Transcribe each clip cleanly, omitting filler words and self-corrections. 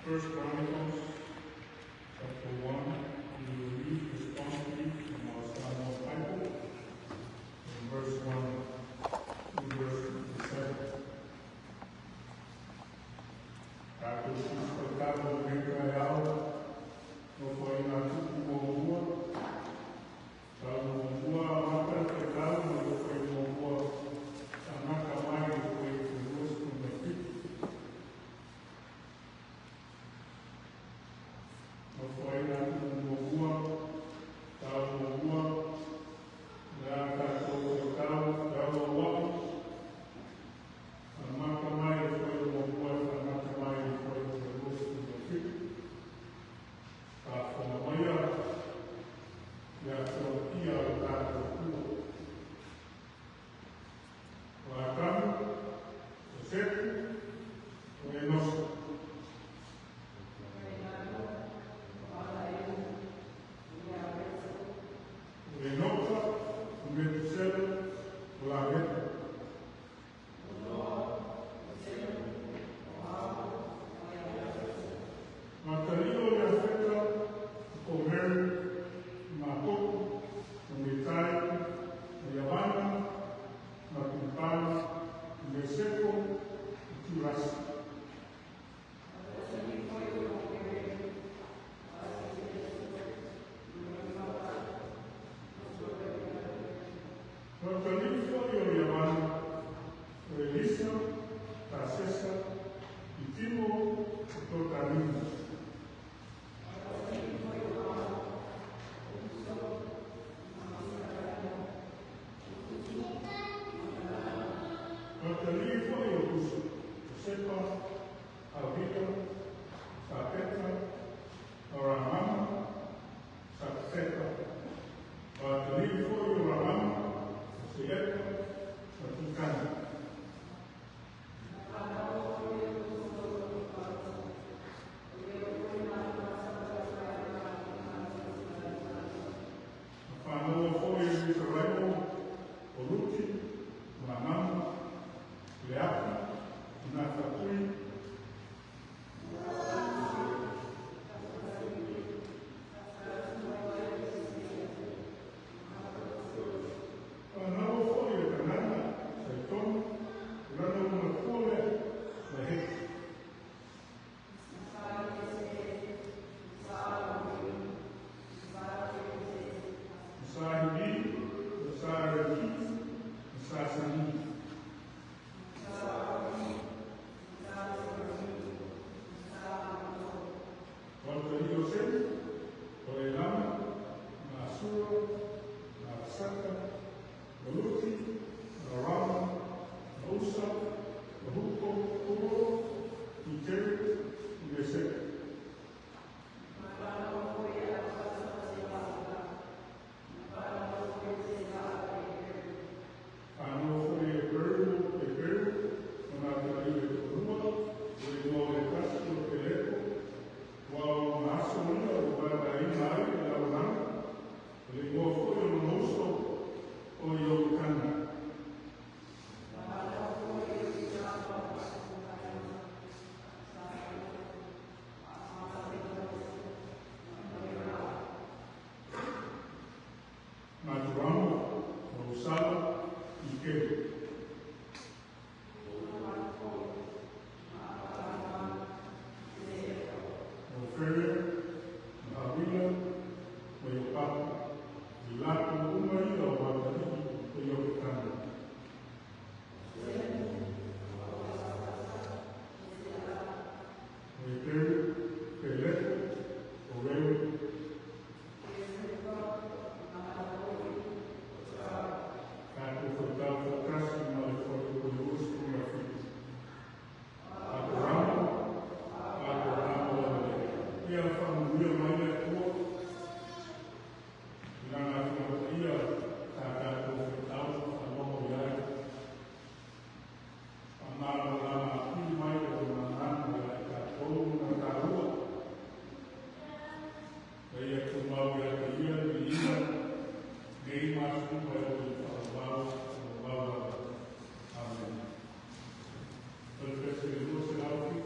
First Chronicles, chapter 1, we will read responsibly from our Psalm Bible, from verse 1 to verse 27. Tapos os pecados do Israel não foi na Tucumongua, Talmongua, a mata pecado, não foi Mongua, a Nakamai, foi conosco no Egito. Não foi na Tucumongua, Talmongua, na Cacocal, Talmongua, a Nakamai foi Mongua, a Nakamai foi conosco no Egito. A Fonoia, e a Frontia, o Tato, o Acamo, o Seco, o Enoso. O Enoca, o Metusela, o Lameta. Matalino e afeta o comer, o Macoco, o Mitai, o Yavana, o Macumpana, o Meseco, o Turasi. Matalino foi o Yavana, o Elisa, a Cessa, e Timo, o Totanino. Matalino foi o Cuso, o Sepa, a Vita, a Petra, a Ramama, a Sepa. Matalino foi o Ramama, o Sepa, a Tucana. Fanoa foi o Israel, o Luti, o Namama, o Leapa, o Natatui, Fanoa foi o Canana, o Saiton, o Rano Makule, o Hek. O Sahibi, o Saraki, o Sassani. O Yosef, o Elama, o Asura, o Asaka, o Luti, o Rama, o Usa, o Huko, o Uro, o Tere, o Yosef. Fanoa foi o Eberlo, o Nathalie de Rua, o Igual de Castro, o Peleco, o Almaçonia, o Barbarim Lai, o Lauran, o Igual foi o Moço, o Iocana. Maturamo, o Usala e Queiro. O Ferrer, o Havila, o Iopapo, o Laco, o Maria, o Batari, o Iocana. O Eteiro, o Peleco, o Reu, Cato foi tal, foi Cássio, mas foi o Curioso, o Grafite. Adoramo, e a família mais é tua, e na família, Cato foi tal, a mulher, a mala lá na filha, mais é uma nana, a Cato, na rua, aí é que o mal é a menina, nem mais um é o Salvador. Amém. Entonces, el será un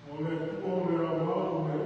Ore tuo ore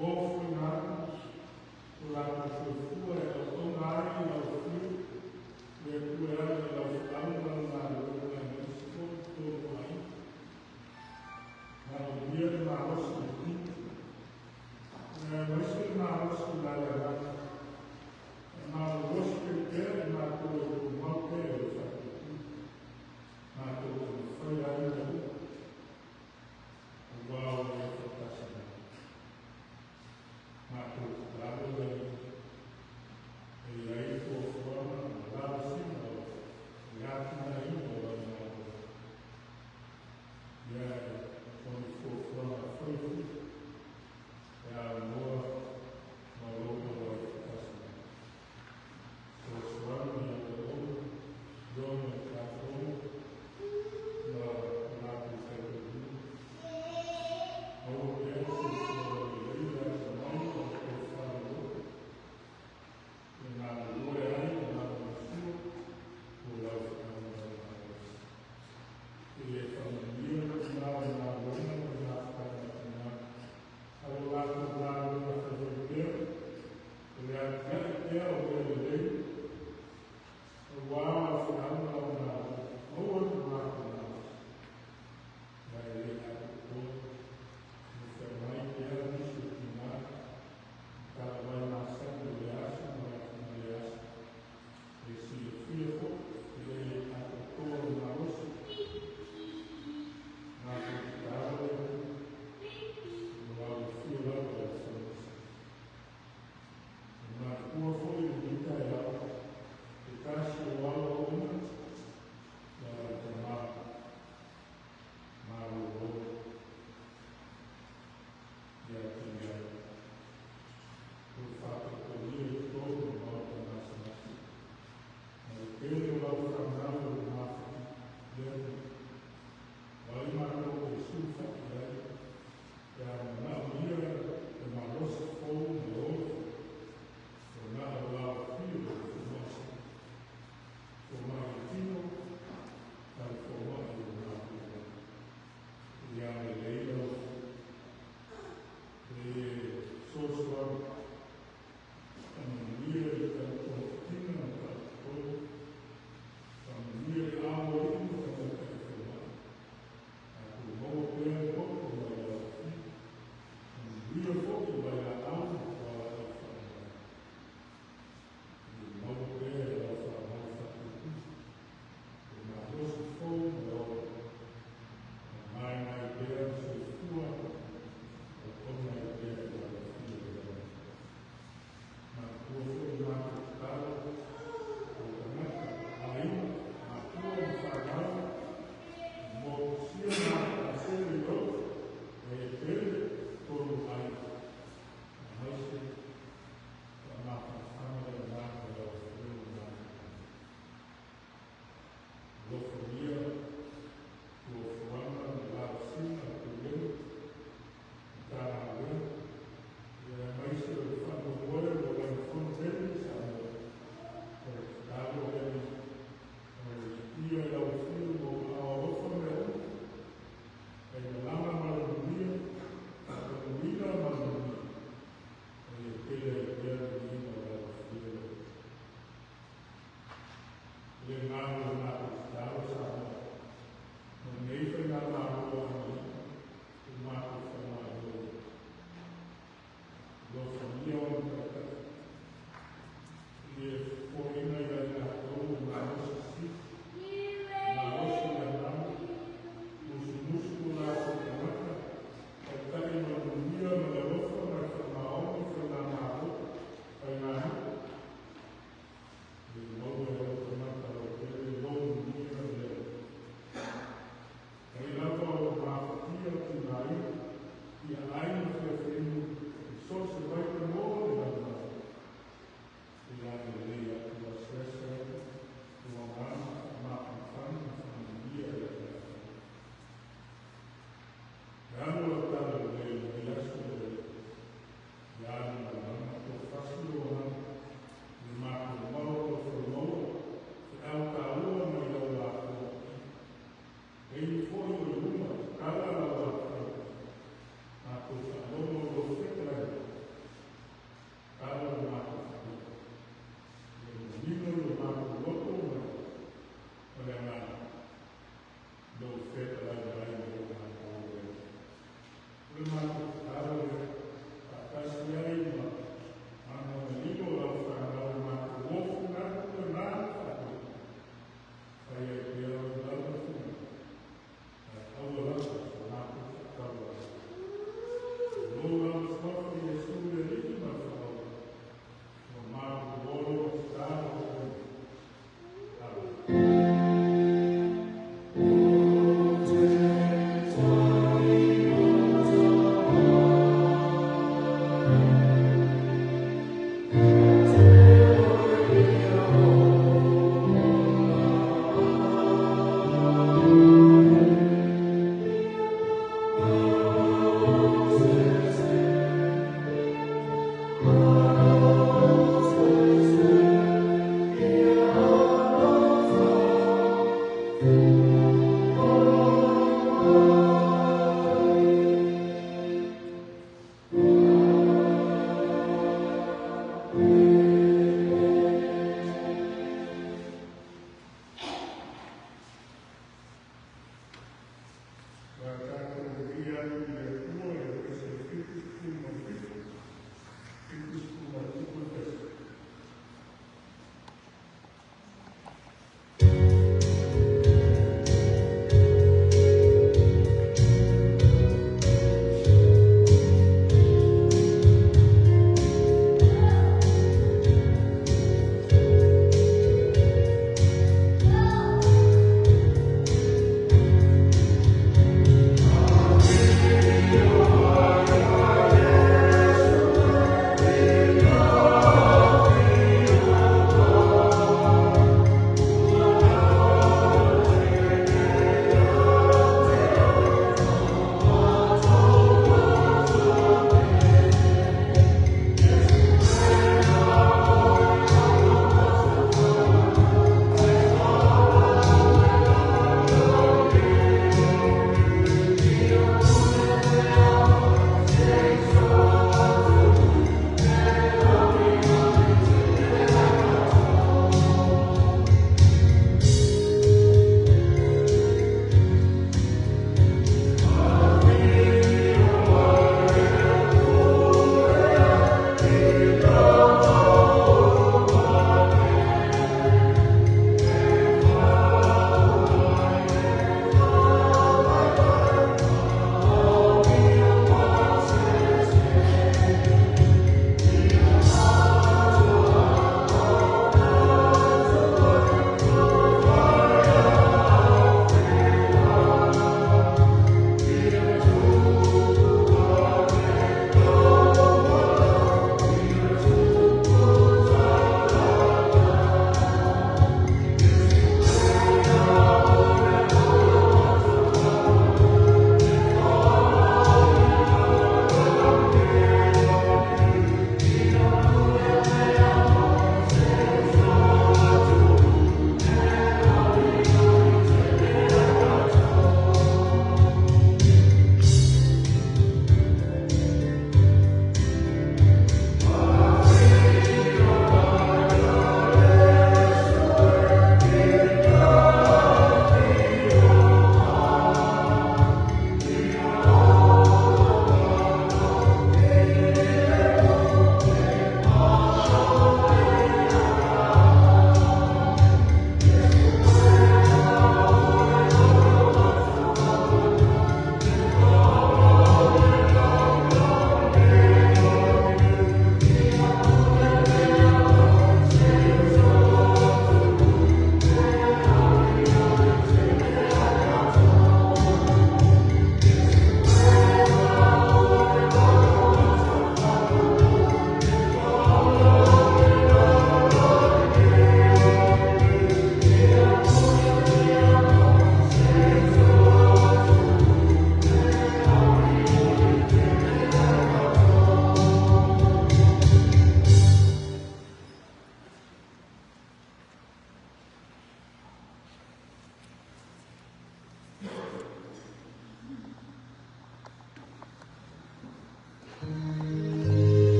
Ou Gracias.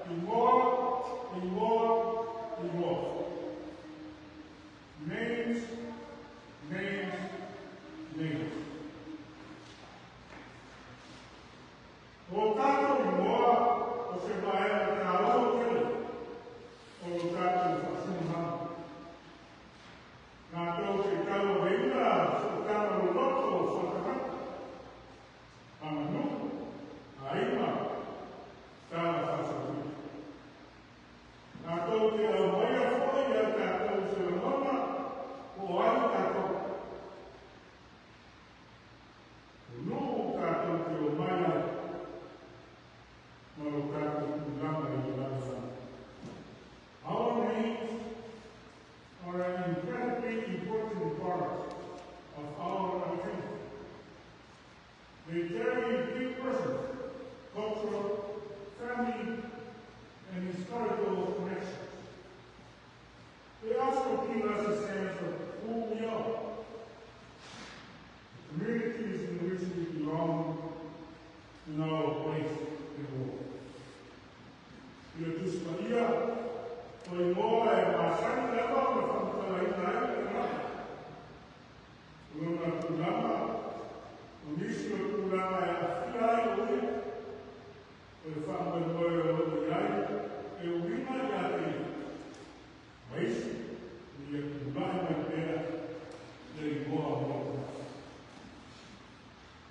and more, and more, and more. Names, names, names. O tato i moa, o se vai a tau kele, o tato whasunga. Nā tau te tau reina, o tau loto o whakamata. Amanu, aima, tala whasawi. Nā tau te au maia whoi, a tātou se ramona, o ai tātou. O nuku tātou te o maia, our names are an incredibly important part of our identity. They carry deep personal, cultural, family, and historical connections. They also give us a sense of who we are, the communities in which we belong, and our place in the world. Tus Maria, foi moa e masani leva o whamatala ina e te mata. Luna tunama, o nisi o tunama e a whia e o ia. O e whamamoe o iai, e o wina i a te ia. Maisi, ni e kunahi mai pēra, ne i moa moa.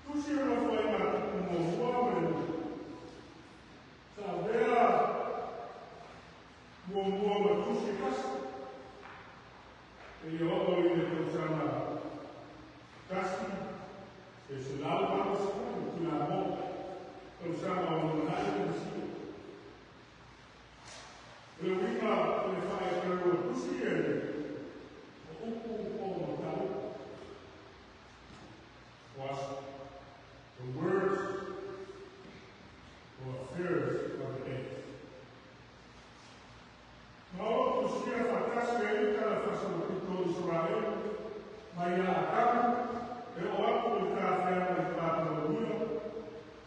Tusi o na whai ngā tuku mo mua me nui. Sa vera, mua ma tusi kasi. E i hoto i ne tau sana kasi. E se lau hama sikuni ki nā mo. Tau sana o manai na sio. E wina e whae karo tusi e o upu o matau. Was the words or affairs of the day. No, tu sia fatasi e ika la fasa o pito Israel, mai a akamu, e o aku i ka whea mai tāta o mio,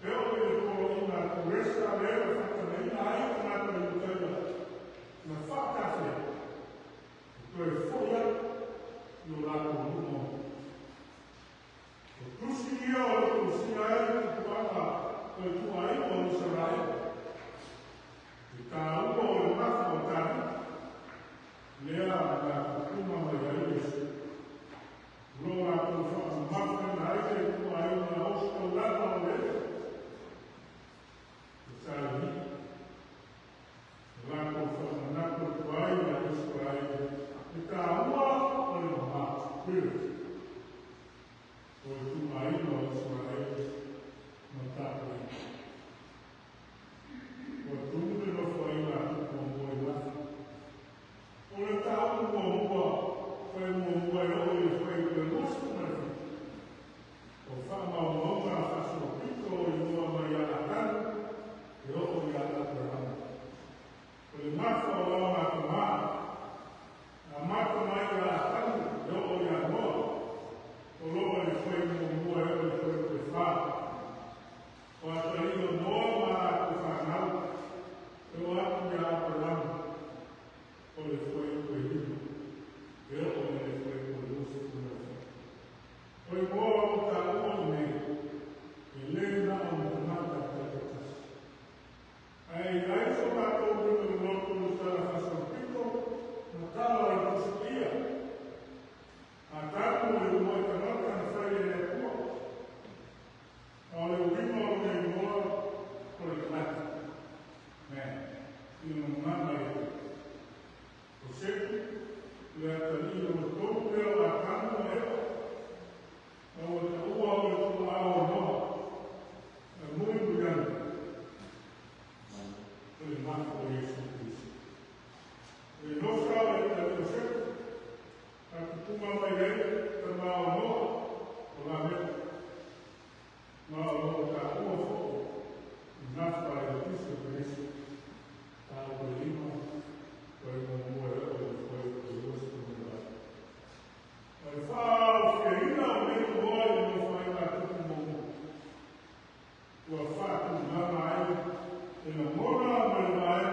e o e koro i ngā kuresta leo whakana ina ai ka ngā kore utaia, na whakawhea, koe whoia, i o lako mumo. O tusi ia o tusi ai ki kuanga, koe tuai o Israel. I tā ua o e mafa o tāri, lea ngā kukuma mai ailesi. Roa ngā kukuma mafa na aile tuai o ngā osta o lapa o lea. I tāri ni. Ngā kukuma nako tuai o Israel. I tā ua o e maha, spirit. O e tuai o Israel, no tāpui. O tūne no whai ngā tuku o moe wathi. O le tāu mua mua, whai mua mua e oi e whai koe mosu mawhi. O whamau maunga whaso pito i mua mai a atanu, e oi a Abraham. O le mawha o au ngā kumā, a mata mai a atanu, e oi a moa. O loa e whai mua mua e oi whai koe whā. O atarino moa ma a koe whanau, e o aku i a Abraham. O le whai koe hinu, e o le whai koe lusa kumawhi. O i moa o ta ua i nei, e lena o me tamata te katasi. Ai so tātou rima i loto o tala whasapito, na tala i kusukia. A tātou e umoi tamata na whai e kua. O le urima o nei moa, o le kamata. Mea, i no mana e te. O seku, le atani o tōu leo a tānu e o. O te ua o le tō ao noa, e mui muriana. O le mafu o Yesu Christ. E nosa o le tani o seku, a kukuma mai e, te mao noa, o la mea. Mao noa ka ua fōo, i nafa e Kristo Christ. Ta o le lima, o e mua e o le whai o Yesu Christ. O e whao whiaina o nei moa i no whai ngā tuku momu. Ua whātu ngana ai, e na mora mai mai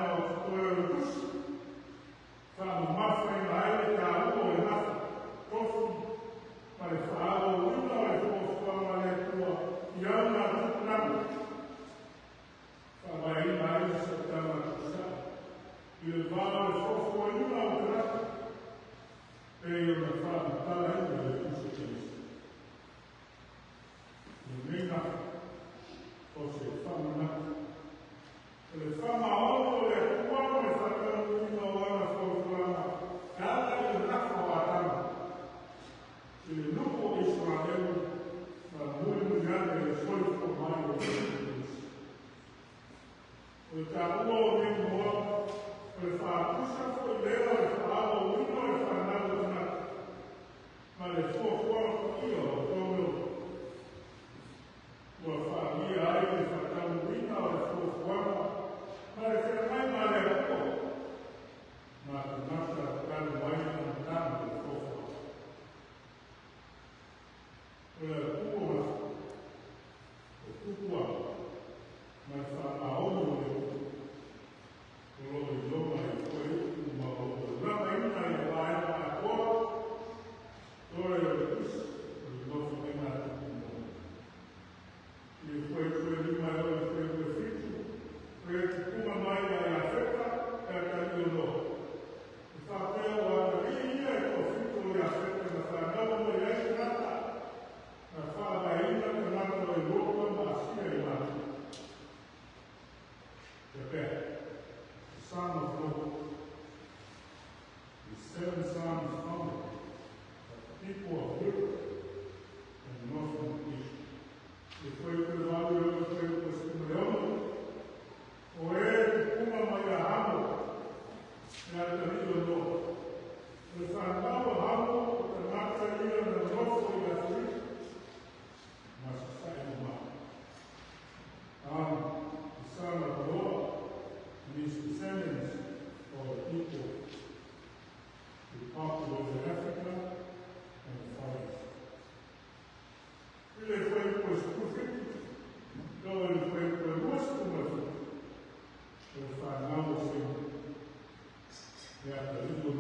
e hasta el libro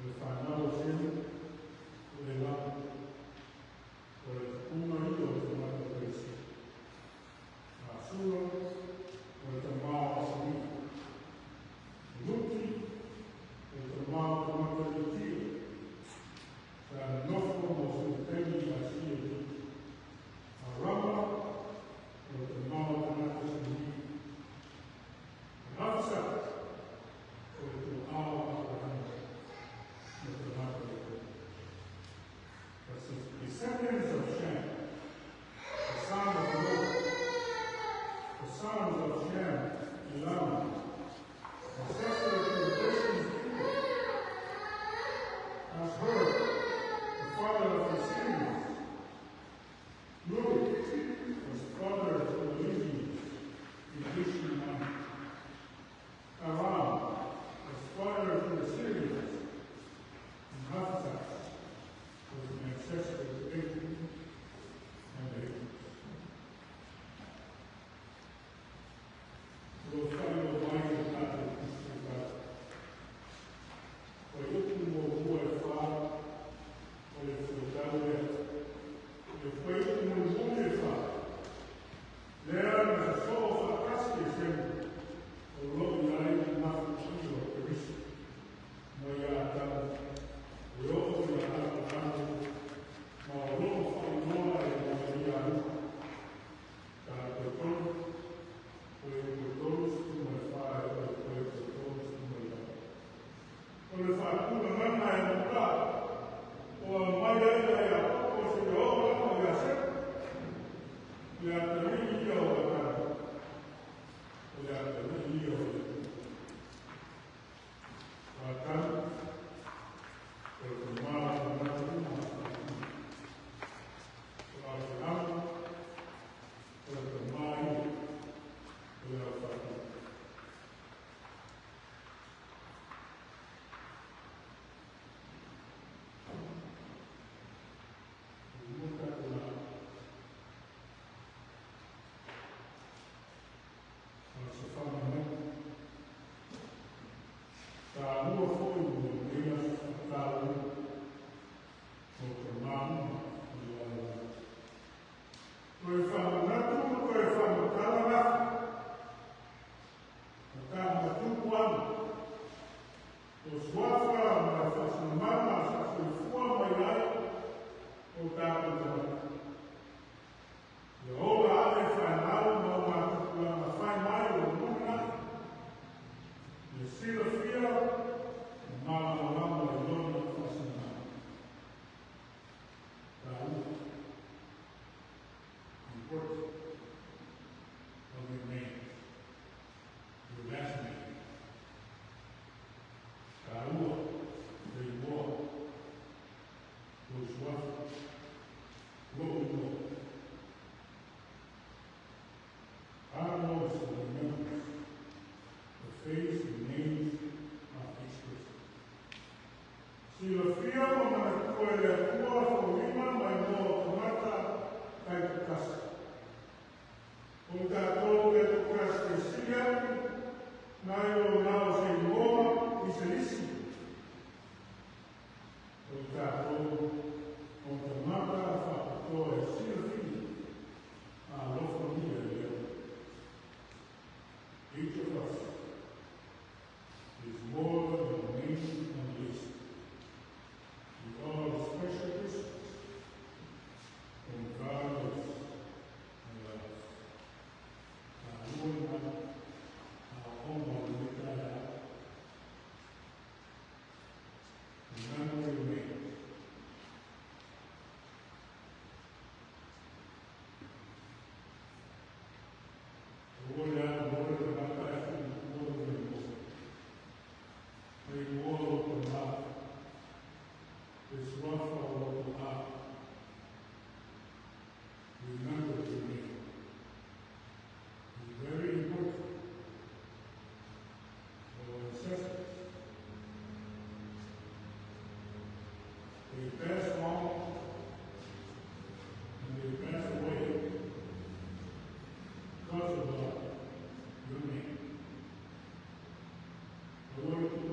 del fanado cielo, por el lado, por el uno y otro lado del cielo. Azul, por el tomado asumir. Luti, el tomado tomado del cielo. O sea, no como su término así. Arramba, por el tomado tomado asumir. Hafsa, por el tomado the descendants of Shem, the son of Noah, the sons of Shem and Laman, ancestor of the Christian people, as heard, the father of the Syrians. Louis was father of the Libyans, the Egyptian man. Aram was father of the Syrians, and Hafsa was an ancestor of Abraham and Abraham. Los sabios mais atados explicados. Foi o que morreu a fala, foi o resultado dela. Depois o que morreu a fala. Lera na sua face sempre. O lobo da lei na futuro, por isso. Não ia atar. O lobo ia atar. Ma o lobo fa un'ora e non ia atar. Lord,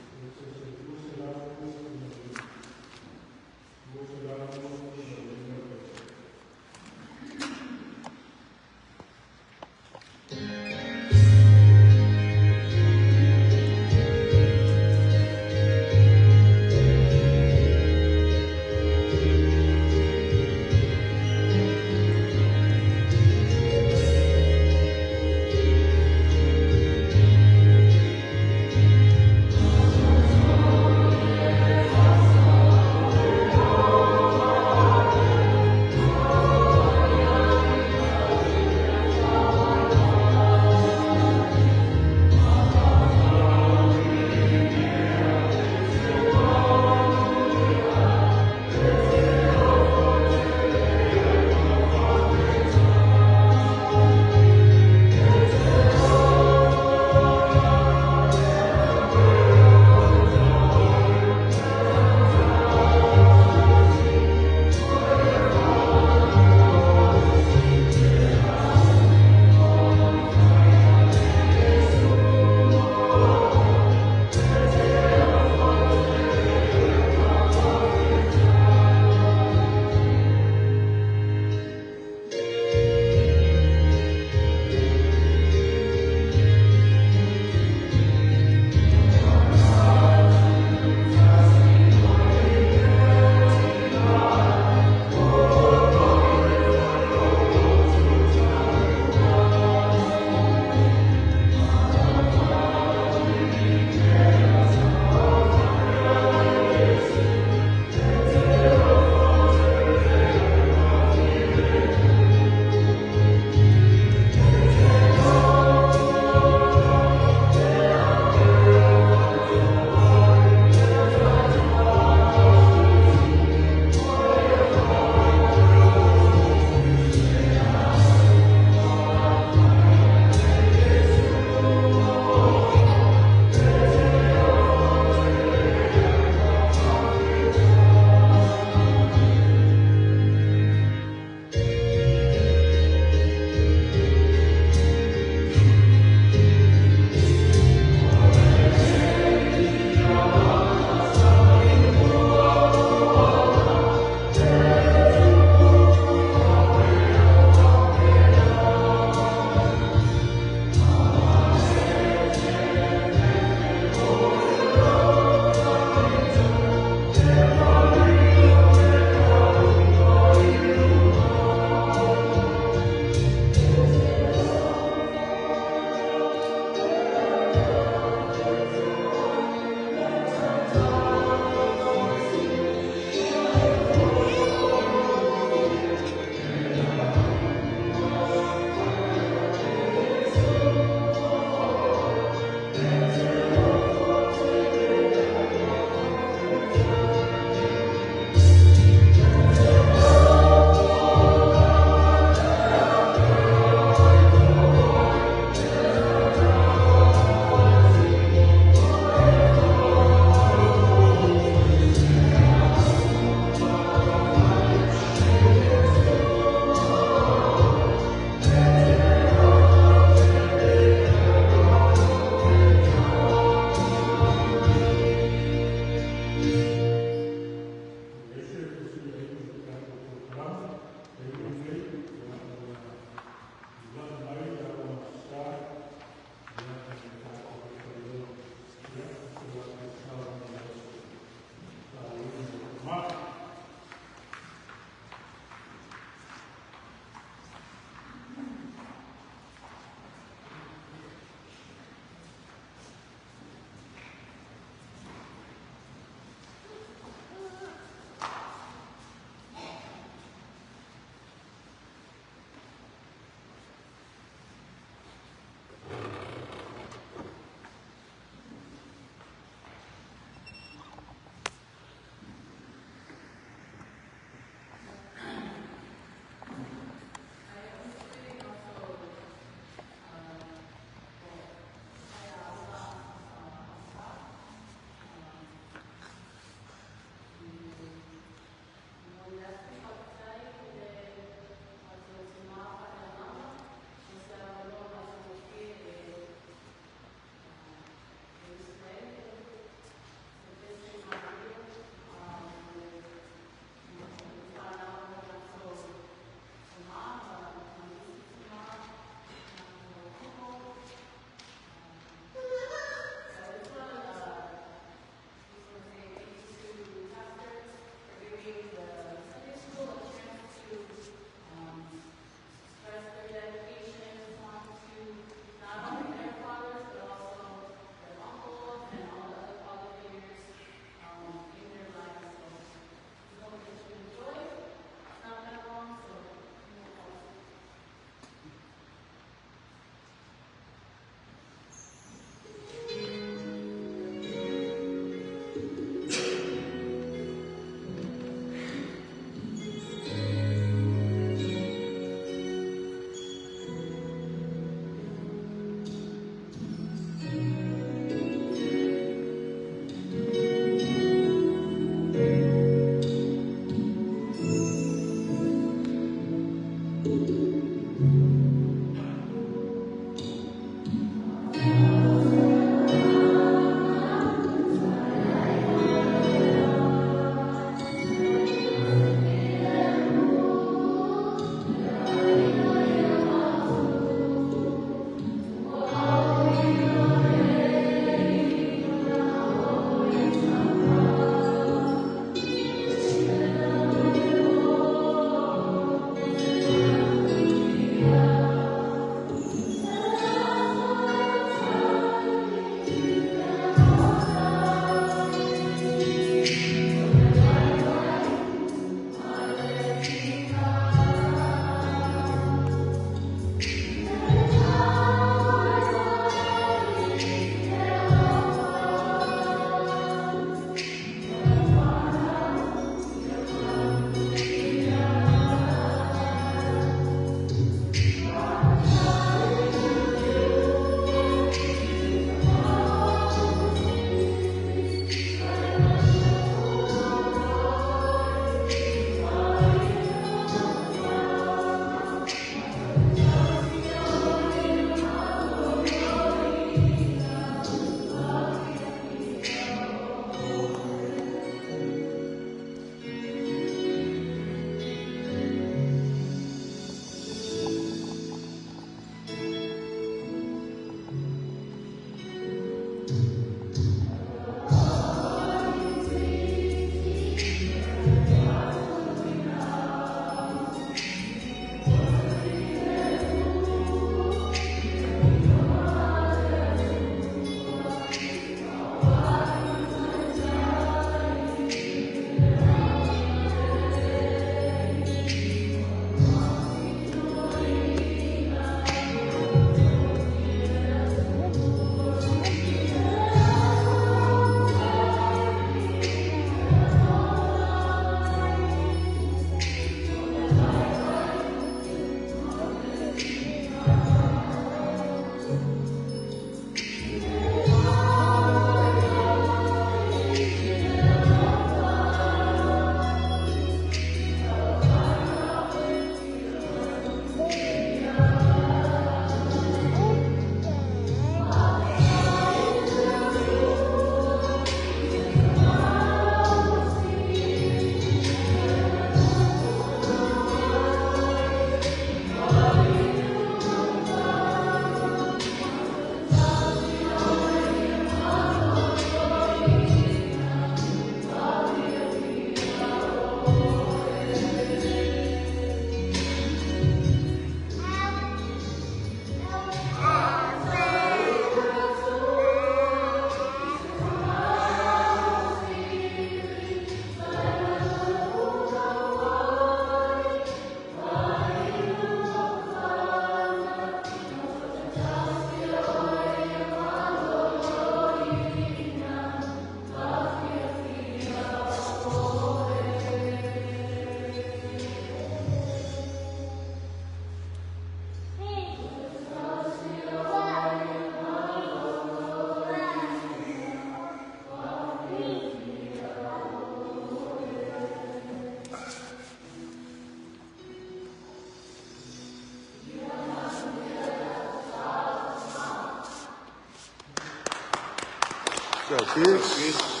Así es.